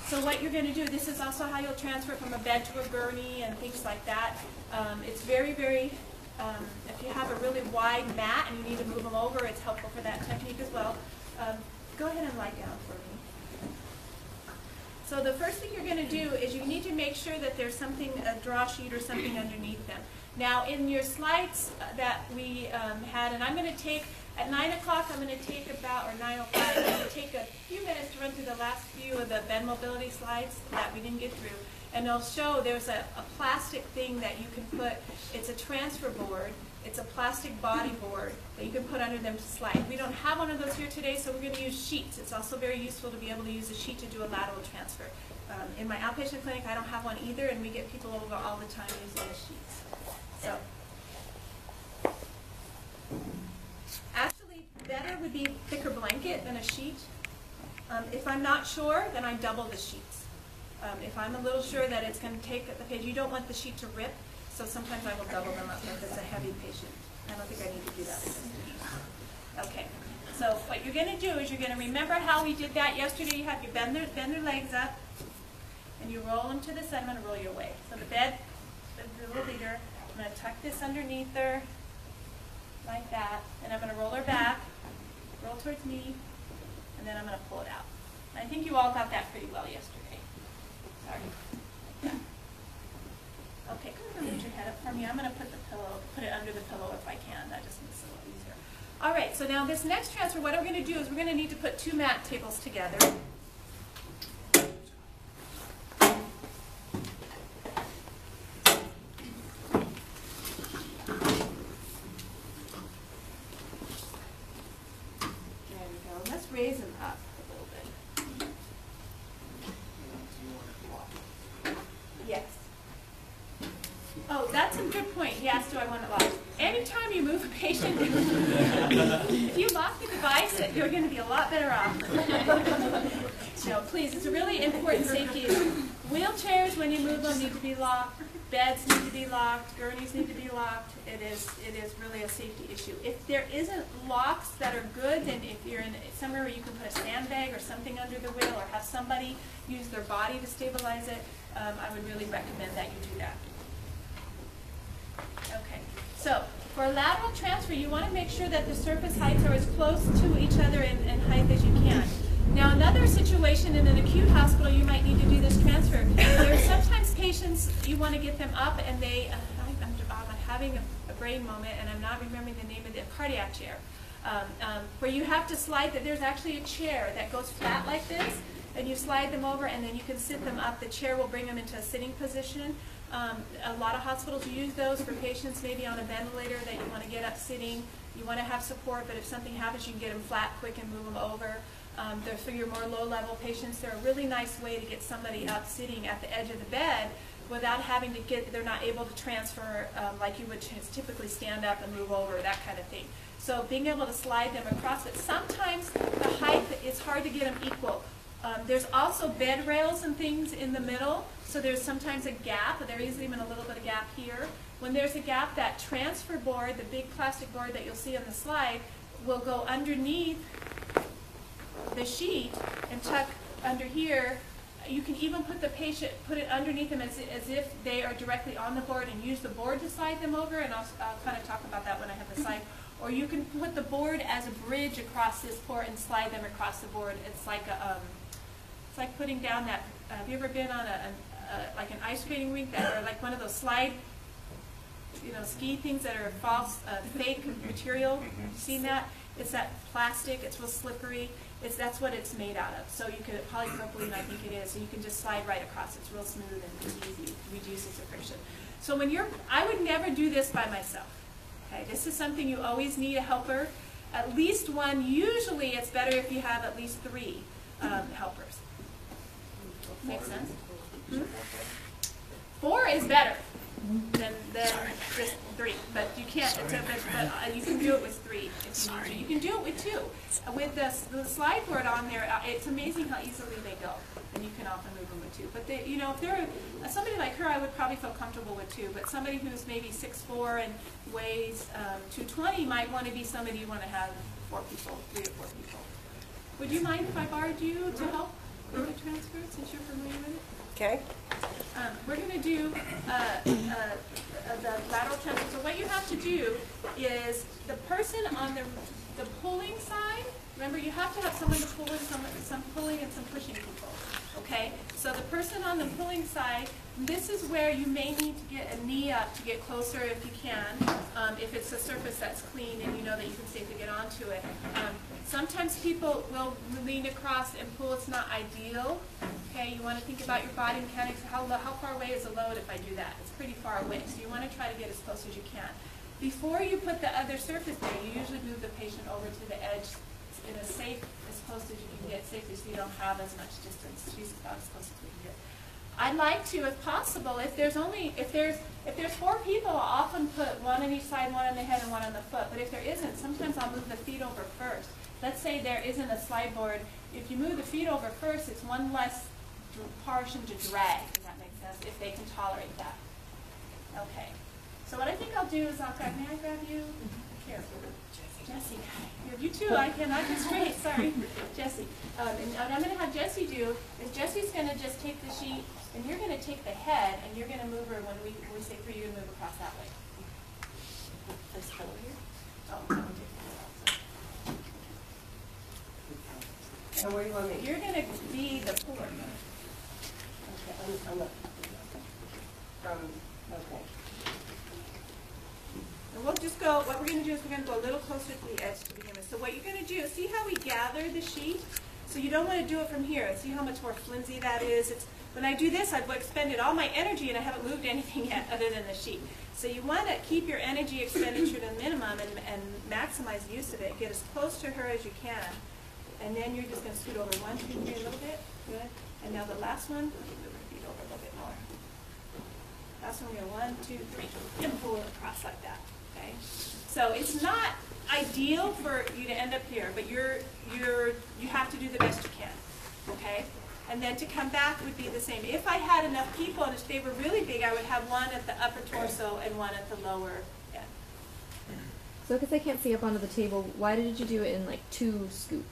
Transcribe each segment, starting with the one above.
So what you're going to do, this is also how you'll transfer from a bed to a gurney and things like that. It's very, very, if you have a really wide mat and you need to move them over, it's helpful for that technique as well. Go ahead and lie down for me. So the first thing you're going to do is you need to make sure that there's something, a draw sheet or something underneath them. Now in your slides that we had, and I'm going to take, at 9 o'clock I'm going to take about, or 9:05, I'm going to take a few minutes to run through the last few of the bed mobility slides that we didn't get through. And I'll show there's a plastic thing that you can put, it's a transfer board, it's a plastic body board that you can put under them to slide. We don't have one of those here today, so we're going to use sheets. It's also very useful to be able to use a sheet to do a lateral transfer. In my outpatient clinic, I don't have one either, and we get people over all the time using the sheets. So, actually, better would be thicker blanket than a sheet. If I'm not sure, then I double the sheets. If I'm a little sure that it's going to take the page, you don't want the sheet to rip, so sometimes I will double them up if it's a heavy patient. I don't think I need to do that. Okay, so what you're going to do is you're going to remember how we did that yesterday. You have your bend their legs up, and you roll them to the side. I'm going to roll you away. So the bed, the little leader, I'm going to tuck this underneath her, like that, and I'm going to roll her back, roll towards me, and then I'm going to pull it out. And I think you all got that pretty well yesterday. Sorry. Yeah. Okay, come on, put your head up for me. I'm going to put it under the pillow if I can. That just makes it a little easier. All right, so now this next transfer, what we're going to do is we're going to need to put two mat tables together. Raise them up a little bit. Yes. Oh, that's a good point. He asked, do I want it locked? Anytime you move a patient, if you lock the device, you're going to be a lot better off. So please, it's a really important safety issue. Wheelchairs, when you move them, need to be locked. Beds need to be locked. Gurneys need to be locked. It is really a safety issue. If there isn't locks that are good, then if you're in somewhere where you can put a sandbag or something under the wheel or have somebody use their body to stabilize it, I would really recommend that you do that. Okay, so for a lateral transfer, you want to make sure that the surface heights are as close to each other in height as you can. Now, another situation in an acute hospital, you might need to do this transfer. There are sometimes patients, you want to get them up and they, I'm having a brain moment and I'm not remembering the name of the cardiac chair, where you have to slide, there's actually a chair that goes flat like this, and you slide them over and then you can sit them up. The chair will bring them into a sitting position. A lot of hospitals use those for patients maybe on a ventilator that you want to get up sitting. You want to have support, but if something happens, you can get them flat quick and move them over. They're for your more low-level patients. They're a really nice way to get somebody up sitting at the edge of the bed without having to they're not able to transfer like you would typically stand up and move over, that kind of thing. So being able to slide them across it. Sometimes the height, it's hard to get them equal. There's also bed rails and things in the middle, so there's sometimes a gap. There is even a little bit of gap here. When there's a gap, that transfer board, the big plastic board that you'll see on the slide, will go underneath the sheet and tuck under here. You can even put the patient, put it underneath them as if they are directly on the board and use the board to slide them over, and I'll kind of talk about that when I have the slide. Or you can put the board as a bridge across this port and slide them across the board. It's like it's like putting down that. Have you ever been on like an ice skating rink or like one of those slide, ski things that are false, fake material? You've seen that? It's that plastic. It's real slippery. That's what it's made out of. So you could, polypropylene, I think it is, so you can just slide right across. It's real smooth and easy. Reduces the friction. So when I would never do this by myself. Okay, this is something you always need a helper. At least one. Usually it's better if you have at least 3 helpers. Make sense? 4 is better than just 3, but you can't. But you can do it with 3 if you need to. You can do it with 2. With the slide board on there, it's amazing how easily they go, and you can often move them with 2. But if they're somebody like her, I would probably feel comfortable with 2. But somebody who's maybe 6'4" and weighs 220 might want to be somebody you want to have 4 people, 3 or 4 people. Would you mind if I borrowed you to help with the transfer since you're familiar? Okay. We're going to do the lateral transfer. So what you have to do is the person on the pulling side, remember you have to have someone to pull with, some pulling and some pushing people. Okay? So the person on the pulling side, this is where you may need to get a knee up to get closer if you can, if it's a surface that's clean and you know that you can safely get onto it. Sometimes people will lean across and pull. It's not ideal. Okay, you want to think about your body mechanics. How far away is the load if I do that? It's pretty far away, so you want to try to get as close as you can. Before you put the other surface there, you usually move the patient over to the edge in a safe, as close as you can get safely, so you don't have as much distance. She's about as close as we can get. I'd like to, if possible, if there's 4 people, I'll often put one on each side, one on the head and one on the foot. But if there isn't, sometimes I'll move the feet over first. Let's say there isn't a slide board. If you move the feet over first, it's one less portion to drag, if that makes sense, if they can tolerate that. Okay. So what I think I'll do is I'll grab, may I grab you? Here. Jesse. You too, I can straight, sorry. Jesse. And what I'm going to have Jesse do is Jesse's going to just take the sheet, and you're going to take the head, and you're going to move her when we say for you to move across that way. This fellow here? Oh, no, we'll take this. And where do you want me? You're going to be the puller. Okay, I'm not. Okay. And we'll just go, what we're going to do is we're going to go a little closer to the edge to begin with. So what you're going to do, see how we gather the sheet? So you don't want to do it from here. See how much more flimsy that is? When I do this, I've expended all my energy and I haven't moved anything yet other than the sheet. So you want to keep your energy expenditure to a minimum and maximize the use of it. Get as close to her as you can. And then you're just going to scoot over 1, 2, 3 a little bit. Good. And now the last one, we're going to beat over a little bit more. Last one, we're going to 1, 2, 3, and pull it across like that. Okay. So it's not ideal for you to end up here, but you have to do the best you can. Okay. And then to come back would be the same. If I had enough people and if they were really big, I would have one at the upper torso and one at the lower end. So because I can't see up onto the table, why did you do it in like 2 scoots?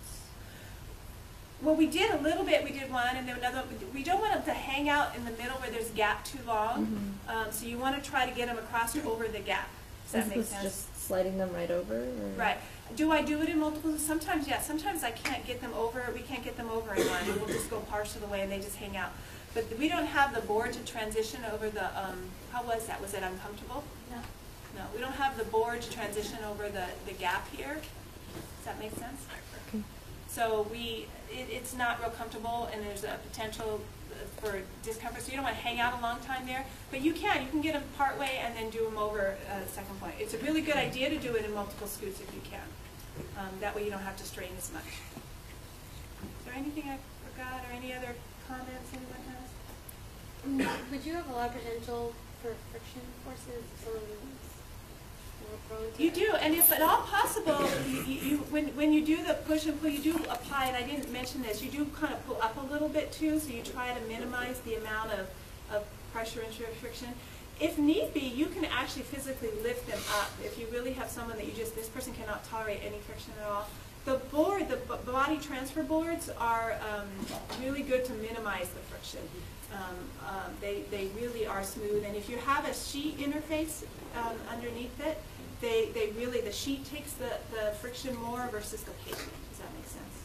Well, we did a little bit. We did one, and then another. We don't want them to hang out in the middle where there's a gap too long. So you want to try to get them across or over the gap. Does that make sense? Just sliding them right over? Or? Right. Do I do it in multiple? Sometimes, yes. Sometimes I can't get them over. We can't get them over in one. And we'll just go partial of the way, and they just hang out. But we don't have the board to transition over the. How was that? Was it uncomfortable? No. No, we don't have the board to transition over the gap here. Does that make sense? Okay. So it's not real comfortable, and there's a potential for discomfort. So you don't want to hang out a long time there, but you can get them part way and then do them over the second point. It's a really good idea to do it in multiple scoots if you can. That way you don't have to strain as much. Is there anything I forgot or any other comments anyone has? Would you have a lot of potential for friction forces? You do, and if at all possible, when you do the push and pull, you do apply, and I didn't mention this, you do kind of pull up a little bit too, so you try to minimize the amount of pressure and friction. If need be, you can actually physically lift them up. If you really have someone that this person cannot tolerate any friction at all. The body transfer boards are really good to minimize the friction. They really are smooth, and if you have a sheet interface underneath it, the sheet takes the friction more versus the patient. Does that make sense?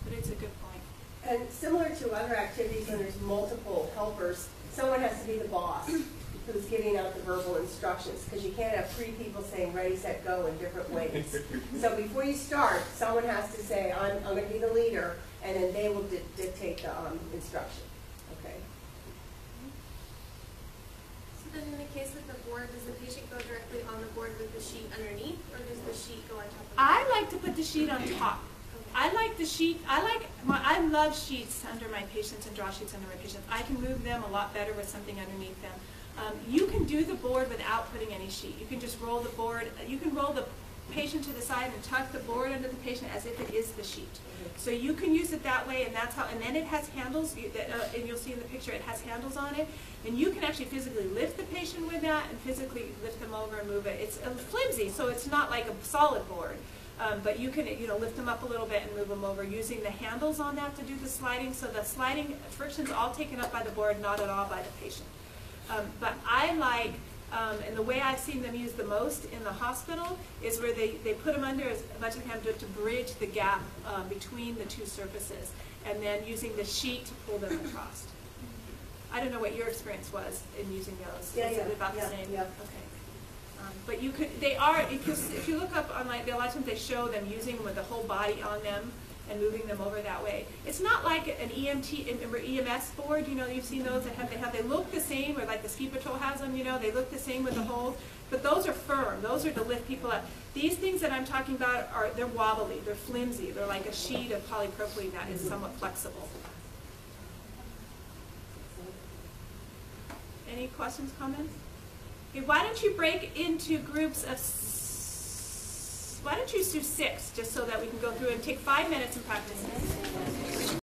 But it's a good point. And similar to other activities when there's multiple helpers, someone has to be the boss who's giving out the verbal instructions, because you can't have 3 people saying ready, set, go in different ways. So before you start, someone has to say, I'm going to be the leader, and then they will dictate the instruction. Okay. So then in the case of the board, does the patient go directly on the board with the sheet underneath, or does the sheet go on top of the board? I like to put the sheet on top. I like the sheet. I love sheets under my patients and draw sheets under my patients. I can move them a lot better with something underneath them. You can do the board without putting any sheet. You can just roll the board. You can roll the patient to the side and tuck the board under the patient as if it is the sheet. So you can use it that way, and that's how. And then it has handles, and you'll see in the picture it has handles on it. And you can actually physically lift the patient with that, and physically lift them over and move it. It's flimsy, so it's not like a solid board. But you can, lift them up a little bit and move them over using the handles on that to do the sliding. So the sliding friction's all taken up by the board, not at all by the patient. But I like, and the way I've seen them used the most in the hospital is where they put them under as much as they can to bridge the gap between the two surfaces, and then using the sheet to pull them across. I don't know what your experience was in using those. Yeah, Is yeah, it about yeah, the same? yeah. Okay. But you could, they are, if you look up online, a lot of times they show them using them with the whole body on them and moving them over that way. It's not like an EMS board, you've seen those that they look the same, or like the ski patrol has them, they look the same with the holes, but those are firm. Those are to lift people up. These things that I'm talking about they're wobbly, they're flimsy, they're like a sheet of polypropylene that is somewhat flexible. Any questions, comments? Okay, why don't you break into groups of, why don't you do 6, just so that we can go through and take 5 minutes and practice this.